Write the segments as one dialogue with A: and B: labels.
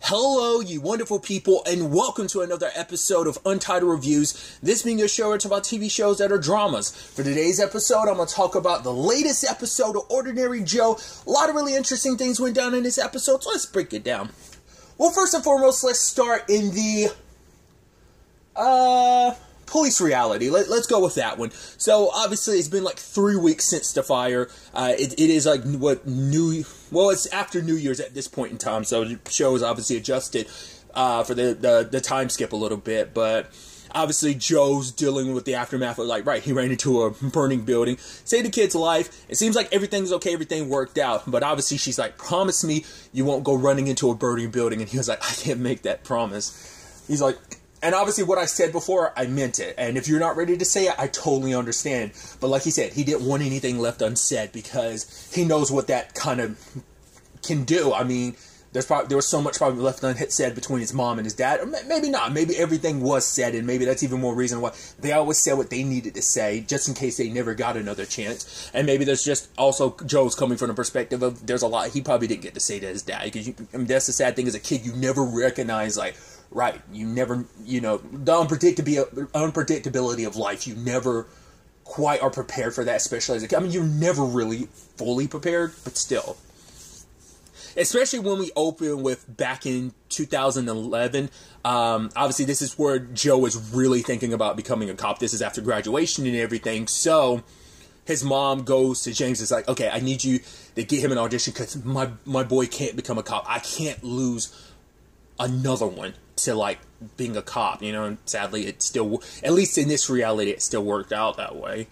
A: Hello, you wonderful people, and welcome to another episode of Untitled Reviews. This being a show where I talk about TV shows that are dramas. For today's episode, I'm going to talk about the latest episode of Ordinary Joe. A lot of really interesting things went down in this episode, so let's break it down. Well, first and foremost, let's start in the police reality. Let's go with that one. So, obviously, it's been like 3 weeks since the fire. It is like, it's after New Year's at this point in time, so the show is obviously adjusted for the time skip a little bit, but obviously Joe's dealing with the aftermath of, like, right, he ran into a burning building, saved the kid's life. It seems like everything's okay, everything worked out, but obviously she's like, promise me you won't go running into a burning building, and he was like, I can't make that promise. He's like, and obviously what I said before, I meant it. And if you're not ready to say it, I totally understand. But like he said, he didn't want anything left unsaid because he knows what that kind of can do. I mean, there was so much probably left unsaid between his mom and his dad. Or maybe not. Maybe everything was said, and maybe that's even more reason why they always said what they needed to say, just in case they never got another chance. And maybe there's just also Joe's coming from the perspective of there's a lot he probably didn't get to say to his dad. Because that's the sad thing as a kid, you never recognize, like, right, you never, the unpredictability of life, you never quite are prepared for that, especially as a kid. I mean, you're never really fully prepared, but still. Especially when we open with back in 2011, obviously this is where Joe is really thinking about becoming a cop. This is after graduation and everything, so his mom goes to James and is like, okay, I need you to get him an audition because my boy can't become a cop. I can't lose another one to, like, being a cop, and sadly it still, at least in this reality, it still worked out that way.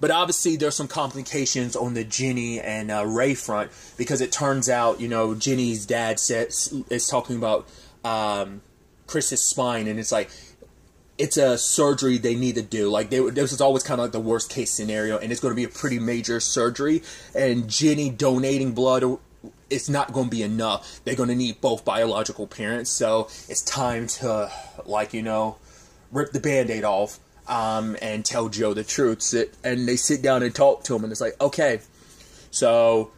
A: But obviously there's some complications on the Jenny and Ray front, because it turns out, Jenny's dad is talking about Chris's spine, and it's like, it's a surgery they need to do. Like, this is always kind of like the worst case scenario, and it's going to be a pretty major surgery, and Jenny donating blood, it's not going to be enough. They're going to need both biological parents, so it's time to, like, rip the Band-Aid off, and tell Joe the truth. And they sit down and talk to him, and it's like, okay, so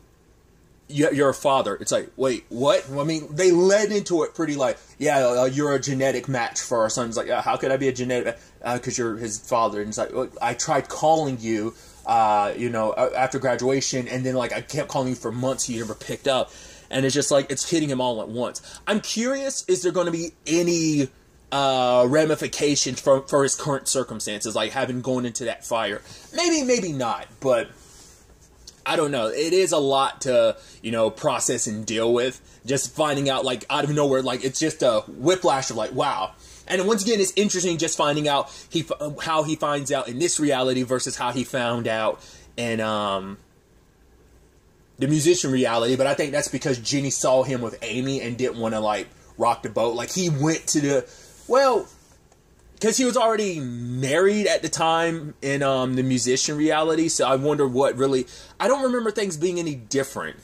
A: you're a father. It's like, wait, what? I mean, they led into it pretty like, yeah, you're a genetic match for our son. It's like, how could I be a genetic, because you're his father. And it's like, look, I tried calling you, after graduation, and then, like, I kept calling you for months, you never picked up, and it's just like, it's hitting him all at once. I'm curious, is there going to be any ramifications for his current circumstances, like having gone into that fire? Maybe not, but I don't know. It is a lot to, process and deal with. Just finding out, like, out of nowhere, like, it's just a whiplash of, like, wow. And once again, it's interesting just finding out how he finds out in this reality versus how he found out in the musician reality. But I think that's because Jenny saw him with Amy and didn't want to, like, rock the boat. Like, he went to because he was already married at the time in the musician reality. So I wonder what really, I don't remember things being any different.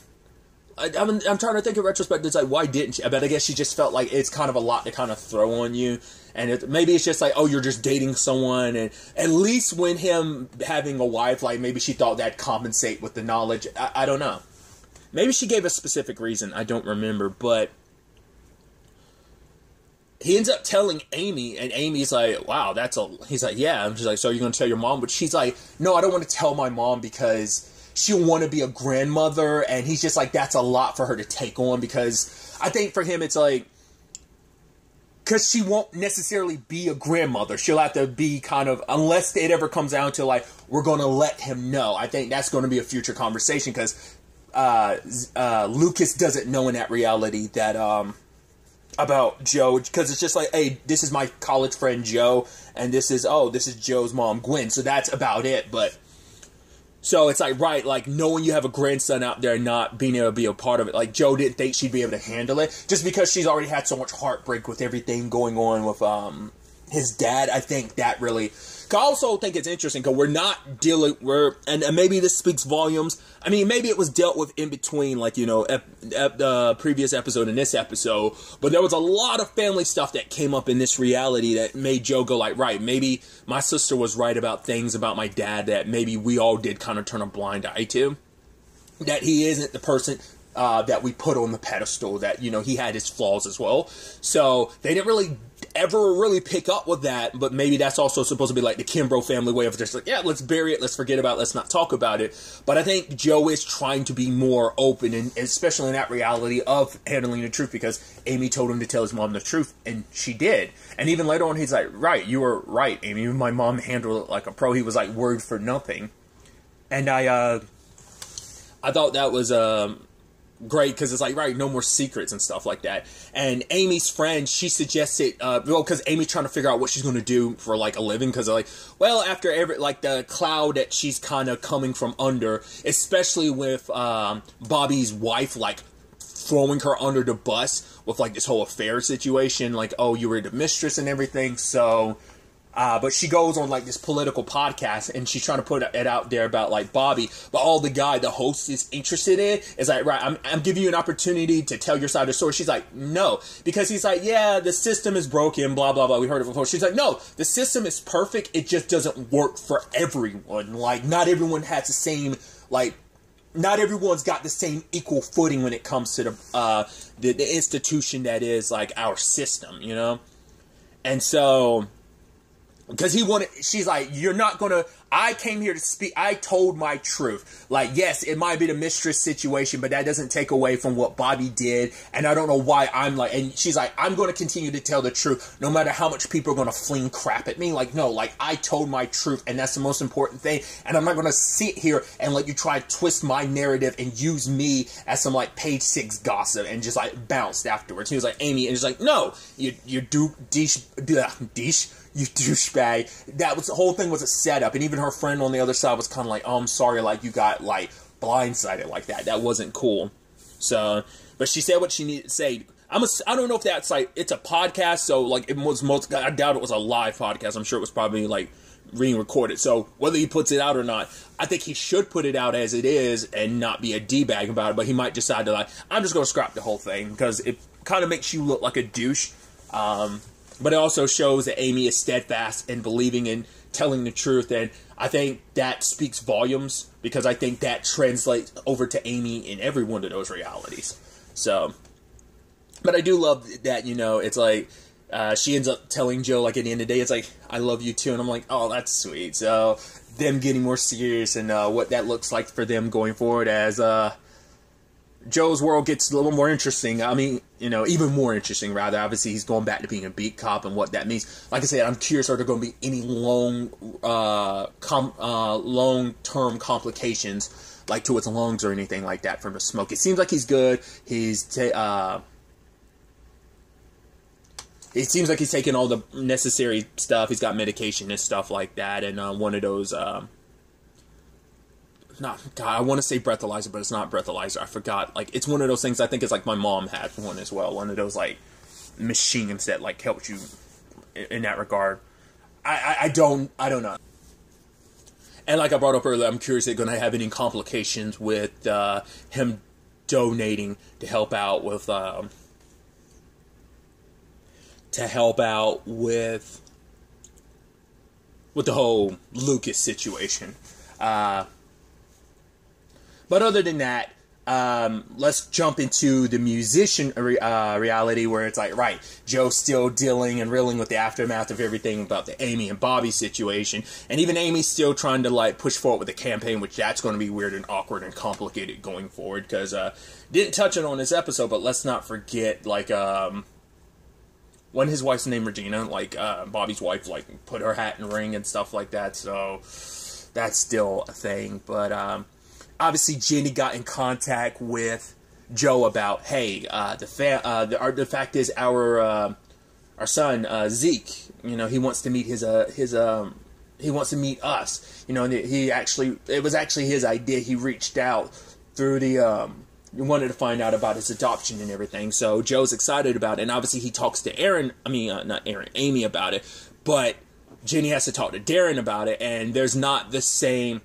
A: I'm trying to think in retrospect, it's like, why didn't she? But I guess she just felt like it's kind of a lot to kind of throw on you. And maybe it's just like, oh, you're just dating someone. And at least when him having a wife, like, maybe she thought that'd compensate with the knowledge. I don't know. Maybe she gave a specific reason. I don't remember. But he ends up telling Amy, and Amy's like, wow, he's like, yeah. And she's like, so you're going to tell your mom? But she's like, no, I don't want to tell my mom because she'll want to be a grandmother, and he's just like, that's a lot for her to take on, because I think for him it's like, because she won't necessarily be a grandmother, she'll have to be kind of, unless it ever comes down to, like, we're going to let him know. I think that's going to be a future conversation, because Lucas doesn't know in that reality that about Joe, because it's just like, hey, this is my college friend Joe, and this is Joe's mom Gwen, so that's about it. But so it's like, right, like, knowing you have a grandson out there and not being able to be a part of it. Like, Joe didn't think she'd be able to handle it, just because she's already had so much heartbreak with everything going on with his dad. I think that really, I also think it's interesting, because and maybe this speaks volumes. I mean, maybe it was dealt with in between, like, the previous episode and this episode, but there was a lot of family stuff that came up in this reality that made Joe go, like, right, maybe my sister was right about things about my dad that maybe we all did kind of turn a blind eye to. That he isn't the person that we put on the pedestal, that, you know, he had his flaws as well. So they didn't really ever really pick up with that, but maybe that's also supposed to be like the Kimbrough family way of just like, yeah, let's bury it, let's forget about it, let's not talk about it. But I think Joe is trying to be more open, and especially in that reality of handling the truth, because Amy told him to tell his mom the truth, and she did. And even later on, he's like, right, you were right, Amy, my mom handled it like a pro. He was like, word for nothing. And I thought that was great, because it's like, right, no more secrets and stuff like that. And Amy's friend, she suggested, well, because Amy's trying to figure out what she's going to do for, like, a living, because, like, well, after every, like, the cloud that she's kind of coming from under, especially with Bobby's wife, like, throwing her under the bus with, like, this whole affair situation, like, oh, you were the mistress and everything, so... but she goes on, like, this political podcast, and she's trying to put it out there about, like, Bobby. But all the host is interested in is like, right, I'm giving you an opportunity to tell your side of the story. She's like, no. Because he's like, yeah, the system is broken, blah, blah, blah. We heard it before. She's like, no, the system is perfect. It just doesn't work for everyone. Like, not everyone has the same, like, not everyone's got the same equal footing when it comes to the institution that is, like, our system, you know? And so... because she's like, you're not gonna, I came here to speak, I told my truth. Like, yes, it might be the mistress situation, but that doesn't take away from what Bobby did, and I don't know why I'm like, and she's like, I'm gonna continue to tell the truth, no matter how much people are gonna fling crap at me. Like, no, like, I told my truth, and that's the most important thing, and I'm not gonna sit here and let you try to twist my narrative and use me as some, like, page 6 gossip, and just, like, bounced afterwards. He was like, Amy, and he's like, no, you douchebag. That was, the whole thing was a setup, and even her friend on the other side was kind of like, oh, I'm sorry, like, you got, like, blindsided like that. That wasn't cool. So, but she said what she needed to say. I don't know if that's, like, it's a podcast, so, like, I doubt it was a live podcast. I'm sure it was probably, like, being recorded. So, whether he puts it out or not, I think he should put it out as it is and not be a D-bag about it, but he might decide to, like, I'm just going to scrap the whole thing, because it kind of makes you look like a douche. But it also shows that Amy is steadfast in believing in telling the truth, and I think that speaks volumes, because I think that translates over to Amy in every one of those realities. So, but I do love that, you know, it's like, she ends up telling Joe, like, at the end of the day, it's like, I love you too, and I'm like, oh, that's sweet. So, them getting more serious, and what that looks like for them going forward as, Joe's world gets a little more interesting. I mean, you know, even more interesting, rather. Obviously, he's going back to being a beat cop and what that means. Like I said, I'm curious, are there going to be any long-term complications, like to his lungs or anything like that from the smoke? It seems like he's good. It seems like he's taking all the necessary stuff. He's got medication and stuff like that, and one of those... I want to say breathalyzer, but it's not breathalyzer. I forgot. Like, it's one of those things, I think it's like my mom had one as well. One of those, like, machines that, like, helps you in that regard. I don't know. And like I brought up earlier, I'm curious if they're going to have any complications with him donating to help out with the whole Lucas situation. But other than that, let's jump into the musician reality, where it's like, right, Joe's still dealing and reeling with the aftermath of everything about the Amy and Bobby situation. And even Amy's still trying to, like, push forward with the campaign, which that's going to be weird and awkward and complicated going forward. Because, didn't touch it on this episode, but let's not forget, like, when his wife's name Regina, like, Bobby's wife, like, put her hat and ring and stuff like that. So, that's still a thing. But, obviously, Jenny got in contact with Joe about, hey, the fact is our son Zeke, you know, he wants to meet he wants to meet us, you know, and it was actually his idea. He reached out through he wanted to find out about his adoption and everything. So Joe's excited about it, and obviously he talks to Amy about it, but Jenny has to talk to Darren about it, and there's not the same.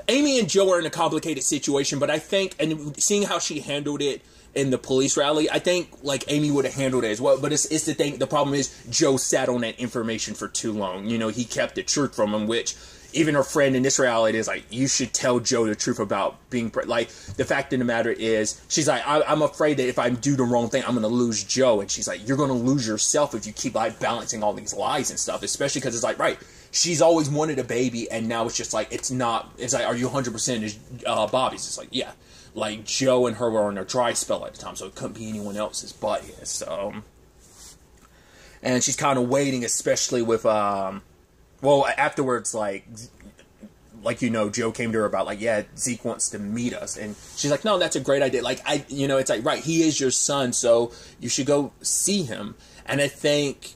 A: Amy and Joe are in a complicated situation, but I think, and seeing how she handled it in the police rally, I think, like, Amy would have handled it as well. But it's the thing, the problem is Joe sat on that information for too long. You know, he kept the truth from him, which even her friend in this reality is like, you should tell Joe the truth about being like, the fact of the matter is, she's like, I'm afraid that if I do the wrong thing, I'm going to lose Joe. And she's like, you're going to lose yourself if you keep like balancing all these lies and stuff, especially because it's like, right, she's always wanted a baby, and now it's just like, it's like, are you 100% Bobby's? It's like, yeah. Like, Joe and her were on a dry spell at the time, so it couldn't be anyone else's but his. So, and she's kind of waiting, especially with, well, afterwards, like, Joe came to her about, like, yeah, Zeke wants to meet us. And she's like, no, that's a great idea. Like, it's like, right, he is your son, so you should go see him. And I think,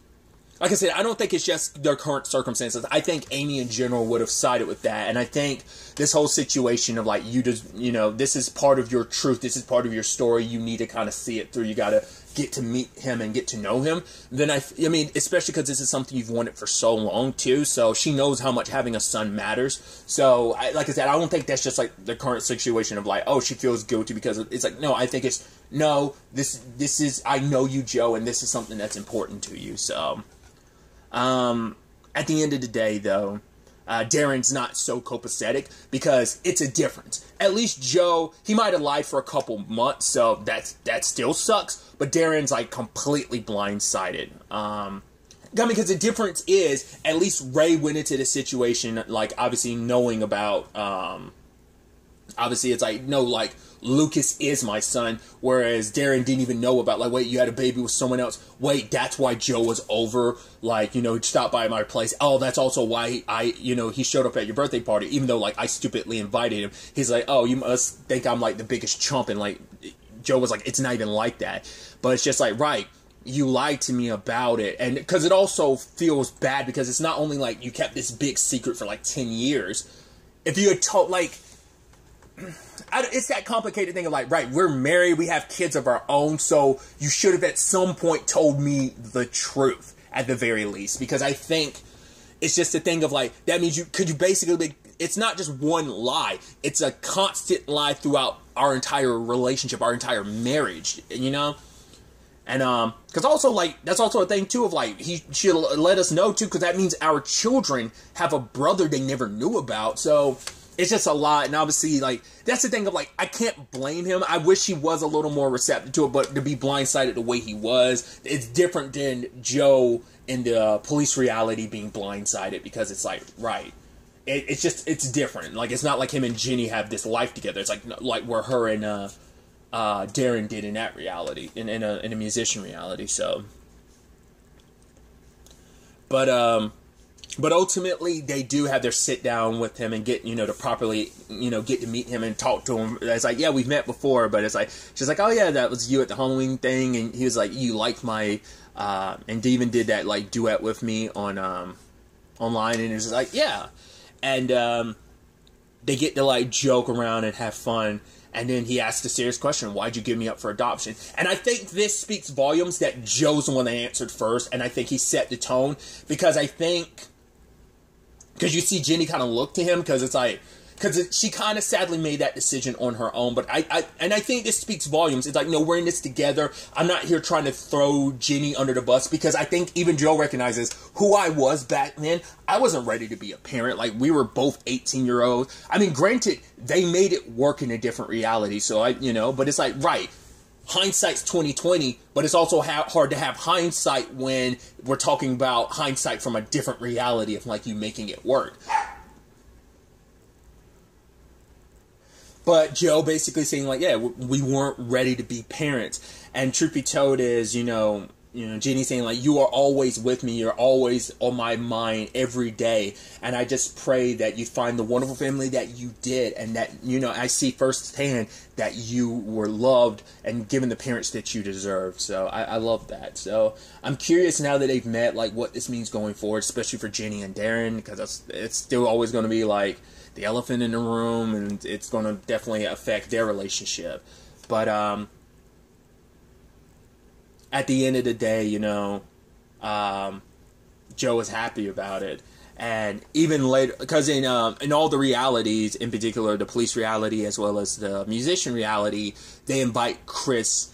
A: like I said, I don't think it's just their current circumstances. I think Amy in general would have sided with that. And I think this whole situation of, like, this is part of your truth. This is part of your story. You need to kind of see it through. You got to get to meet him and get to know him. Then I mean, especially because this is something you've wanted for so long, too. So she knows how much having a son matters. So, like I said, I don't think that's just, like, the current situation of, like, oh, she feels guilty because it's like, no, I think it's, no, this is, I know you, Joe, and this is something that's important to you. So, at the end of the day, though, Darren's not so copacetic because it's a difference. At least Joe, he might have lied for a couple months, so that still sucks. But Darren's like completely blindsided. Because the difference is, at least Ray went into the situation like obviously knowing about. Obviously, it's like, no, like, Lucas is my son, whereas Darren didn't even know about, like, wait, you had a baby with someone else. Wait, that's why Joe was over, like, stopped by my place. Oh, that's also why he showed up at your birthday party, even though, like, I stupidly invited him. He's like, oh, you must think I'm, like, the biggest chump, and, like, Joe was like, it's not even like that. But it's just like, right, you lied to me about it. And because it also feels bad because it's not only, like, you kept this big secret for, like, 10 years. If you had told, like, it's that complicated thing of like, right, we're married, we have kids of our own, so you should have at some point told me the truth at the very least, because I think it's just a thing of like, that means it's not just one lie, it's a constant lie throughout our entire relationship, our entire marriage, and because also, like, that's also a thing too of like, he should let us know too, because that means our children have a brother they never knew about, so it's just a lot. And obviously, like, that's the thing of, like, I can't blame him. I wish he was a little more receptive to it, but to be blindsided the way he was, it's different than Joe in the police reality being blindsided, because it's like, right, it's different. Like, it's not like him and Jenny have this life together. It's like where her and Darren did in that reality, in a musician reality. So, But ultimately, they do have their sit down with him and get, to properly, get to meet him and talk to him. It's like, yeah, we've met before, but it's like, she's like, oh yeah, that was you at the Halloween thing. And he was like, you liked my, and even did that, like, duet with me on, online. And it was like, yeah. And, they get to, like, joke around and have fun. And then he asked a serious question, why'd you give me up for adoption? And I think this speaks volumes that Joe's the one that answered first. And I think he set the tone, because I think, because you see Jenny kind of look to him, because it's like, because she kind of sadly made that decision on her own. But I think this speaks volumes. It's like, no, we're in this together. I'm not here trying to throw Jenny under the bus, because I think even Joe recognizes who I was back then. I wasn't ready to be a parent. Like, we were both 18-year-olds. I mean, granted, they made it work in a different reality. So but it's like, right, hindsight's 20/20, but it's also hard to have hindsight when we're talking about hindsight from a different reality of, like, you making it work. But Joe basically saying, like, yeah, we weren't ready to be parents. And truth be told is, Jenny saying, like, you are always with me. You're always on my mind every day. And I just pray that you find the wonderful family that you did. And that, I see firsthand that you were loved and given the parents that you deserve. So I love that. So I'm curious now that they've met, like, what this means going forward, especially for Jenny and Darren. Because it's still always going to be, like, the elephant in the room, and it's going to definitely affect their relationship. But at the end of the day, Joe is happy about it. And even later, because in all the realities, in particular the police reality as well as the musician reality, they invite Chris.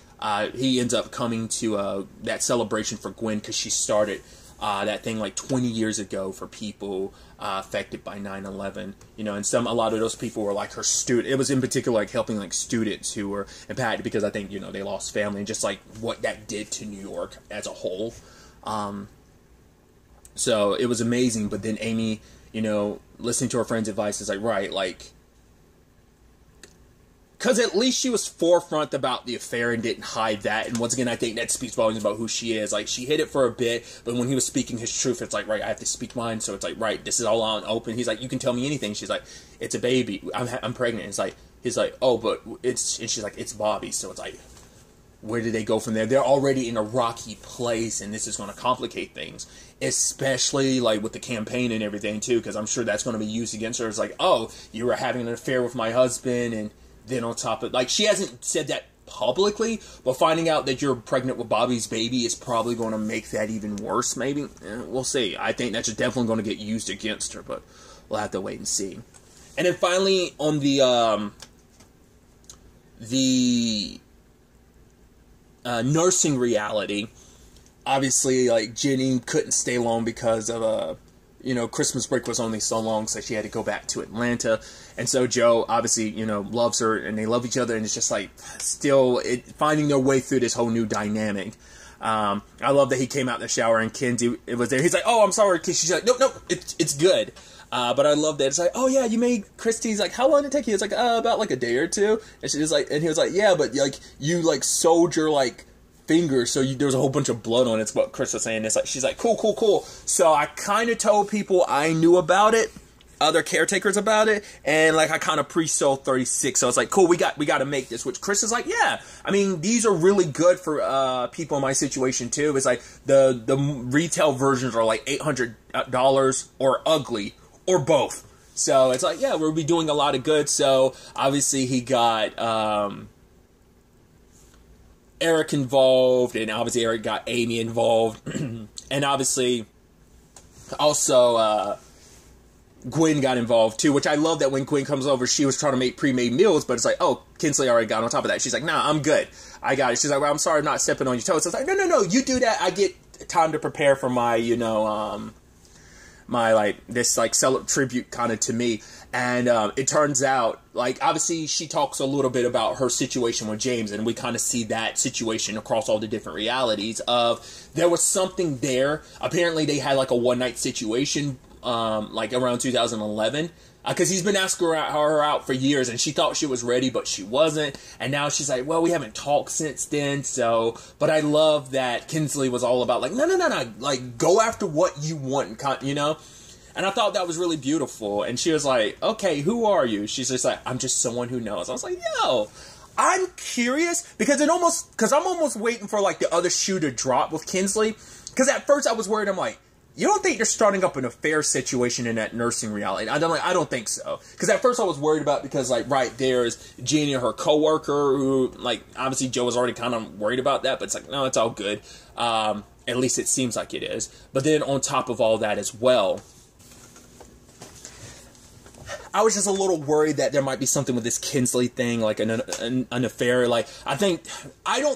A: He ends up coming to that celebration for Gwen, because she started that thing like 20 years ago for people affected by 9/11. You know, and a lot of those people were like her student. It was in particular like helping like students who were impacted because I think, you know, they lost family and just like what that did to New York as a whole. So it was amazing. But then Amy, you know, listening to her friend's advice is like, right, like, because at least she was forefront about the affair and didn't hide that. And once again, I think that speaks volumes about who she is. Like, she hid it for a bit, but when he was speaking his truth, it's like, right, I have to speak mine. So it's like, right, this is all on open. He's like, you can tell me anything. She's like, it's a baby. I'm pregnant. It's like, he's like, oh, but it's, and she's like, it's Bobby. So it's like, where do they go from there? They're already in a rocky place, and this is going to complicate things, especially like with the campaign and everything too, because I'm sure that's going to be used against her. It's like, oh, you were having an affair with my husband, and then on top of, like, she hasn't said that publicly, but finding out that you're pregnant with Bobby's baby is probably going to make that even worse, maybe. We'll see. I think that's definitely going to get used against her, but we'll have to wait and see. And then finally, on the nursing reality, obviously, like, Jenny couldn't stay long because of, you know, Christmas break was only so long, so she had to go back to Atlanta. And so Joe, obviously, you know, loves her, and they love each other, and it's just, like, still finding their way through this whole new dynamic. I love that he came out in the shower, and Kenzie was there. He's like, oh, I'm sorry. She's like, nope, it's good. But I love that. It's like, oh, yeah, you made Christy's, like, how long did it take you? It's like, about, like, a day or two. And she was like, and he was like, yeah, but, like, you, like, sewed your, like, finger, so there was a whole bunch of blood on it. It's what Chris was saying. It's like, she's like, cool. So I kind of told people I knew about it, other caretakers about it, and like I kind of pre-sold 36. So it's like, cool, we got to make this. Which Chris is like, yeah, I mean, these are really good for people in my situation too. It's like the retail versions are like $800 or ugly or both. So it's like, yeah, we'll be doing a lot of good. So obviously he got Eric involved, and obviously Eric got Amy involved, and obviously also Gwen got involved too, which I love that when Gwen comes over, she was trying to make pre-made meals, but it's like, oh, Kinsley already got on top of that. She's like, nah, I'm good. I got it. She's like, well, I'm sorry I'm not stepping on your toes. So it's like, no, you do that. I get time to prepare for my, you know, my, like, this, like, tribute kind of to me. And it turns out, like, obviously she talks a little bit about her situation with James, and we kind of see that situation across all the different realities of there was something there. Apparently they had, like, a one-night situation, like, around 2011. Because he's been asking her out for years, and she thought she was ready, but she wasn't. And now she's like, well, we haven't talked since then, so... But I love that Kinsley was all about, like, no. Like, go after what you want, you know? And I thought that was really beautiful. And she was like, okay, who are you? She's just like, I'm just someone who knows. I was like, yo, I'm curious. Because I'm almost waiting for, like, the other shoe to drop with Kinsley. Because at first I was worried, I'm like, you don't think they're starting up an affair situation in that nursing reality? I don't think so. Because at first I was worried about, because, like, right there's Jeannie and her coworker who, like, obviously Joe was already kind of worried about that, but it's like, no, it's all good. At least it seems like it is. But then on top of all that as well, I was just a little worried that there might be something with this Kinsley thing, like an affair. Like, I don't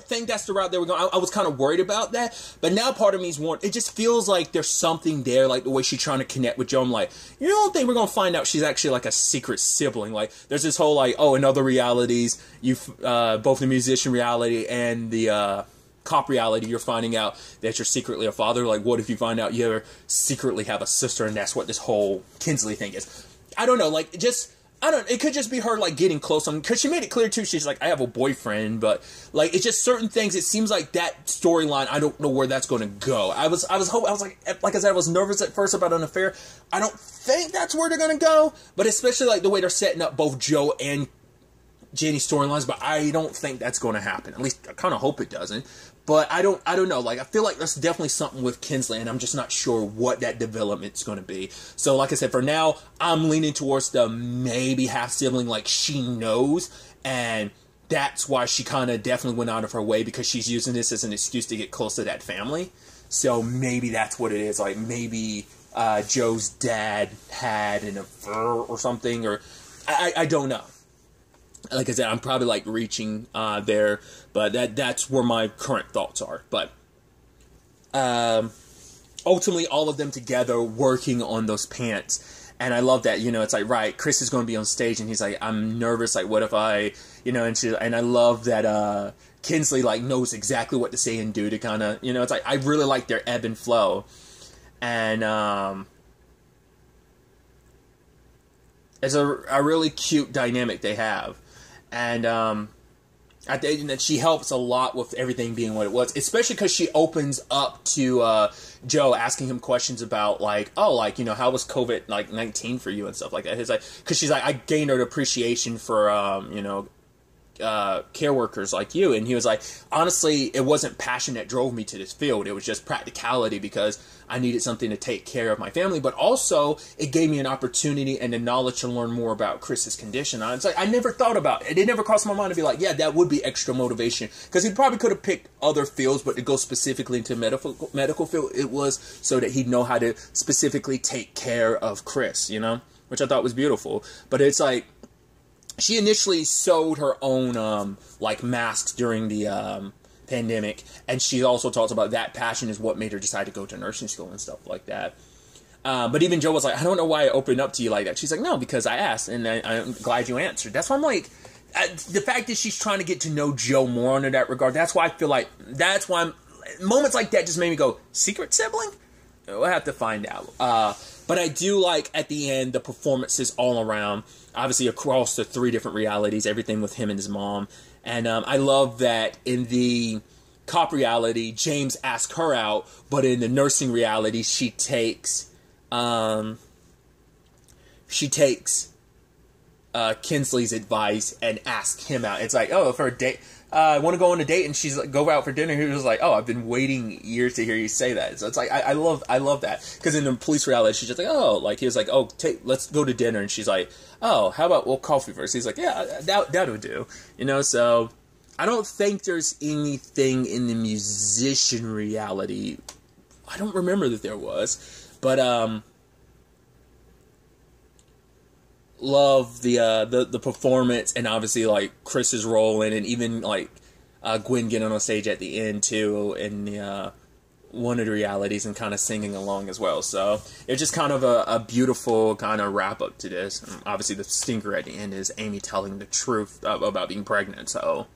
A: think that's the route they were going. I was kind of worried about that, but now part of me is it just feels like there's something there, like the way she's trying to connect with Joe. I'm like, you don't think we're going to find out she's actually like a secret sibling? Like, there's this whole, like, oh, in other realities, both the musician reality and the cop reality, you're finding out that you're secretly a father. Like, what if you find out you secretly have a sister, and that's what this whole Kinsley thing is? I don't know, like, it could just be her, like, getting close on, because she made it clear, too, she's like, I have a boyfriend, but, like, it's just certain things, it seems like that storyline, I don't know where that's going to go. I was like I said, I was nervous at first about an affair. I don't think that's where they're going to go, but especially, like, the way they're setting up both Joe and Jenny's storylines, but I don't think that's going to happen. At least, I kind of hope it doesn't. But I don't know. Like, I feel like there's definitely something with Kinsley, and I'm just not sure what that development's going to be. So, like I said, for now, I'm leaning towards the maybe half-sibling, like, she knows, and that's why she kind of definitely went out of her way, because she's using this as an excuse to get close to that family. So, maybe that's what it is. Like, maybe Joe's dad had an affair or something, or... I don't know. Like I said, I'm probably, like, reaching there, but that's where my current thoughts are. But ultimately all of them together working on those pants. And I love that, it's like, right, Chris is going to be on stage, and he's like, I'm nervous, like, what if I, and I love that, Kinsley, like, knows exactly what to say and do to kind of, it's like, I really like their ebb and flow. And, it's a really cute dynamic they have. And, I think that she helps a lot with everything being what it was, especially because she opens up to Joe, asking him questions about, like, how was COVID, like, 19 for you and stuff like that. It's like, because she's like, I gained an appreciation for, care workers like you. And he was like, honestly, it wasn't passion that drove me to this field. It was just practicality, because I needed something to take care of my family, but also it gave me an opportunity and the knowledge to learn more about Chris's condition. It's like, I never thought about it. It never crossed my mind to be like, yeah, that would be extra motivation, because he probably could have picked other fields, but to go specifically into medical field, it was so that he'd know how to specifically take care of Chris, which I thought was beautiful. But it's like, she initially sewed her own, masks during the, pandemic, and she also talks about that passion is what made her decide to go to nursing school and stuff like that. But even Joe was like, I don't know why I opened up to you like that. She's like, no, because I asked, and I'm glad you answered. That's why I'm like, the fact that she's trying to get to know Joe more in that regard, that's why I feel like, moments like that just made me go, secret sibling? We'll have to find out. But I do like, at the end, the performances all around, obviously across the 3 different realities, everything with him and his mom. And I love that in the cop reality, James asks her out, but in the nursing reality, she takes Kinsley's advice and asks him out. It's like, oh, for a date, I want to go on a date, and she's like, go out for dinner. He was like, oh, I've been waiting years to hear you say that. So it's like, I love that, because in the police reality, she's just like, oh, like, he was like, oh, let's go to dinner, and she's like, oh, how about we'll coffee first? He's like, yeah, that'll do, so I don't think there's anything in the musician reality. I don't remember that there was, but love the performance, and obviously, like, Chris's role in it, and even, like, Gwen getting on stage at the end too in the one of the realities, and kind of singing along as well. So it's just kind of a beautiful kind of wrap up to this. And obviously the stinker at the end is Amy telling the truth about being pregnant. So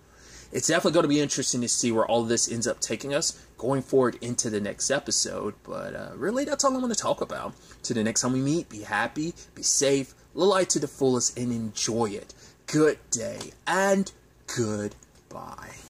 A: it's definitely going to be interesting to see where all this ends up taking us going forward into the next episode. But really, that's all I want to talk about. Till the next time we meet, be happy, be safe, live life to the fullest, and enjoy it. Good day and goodbye.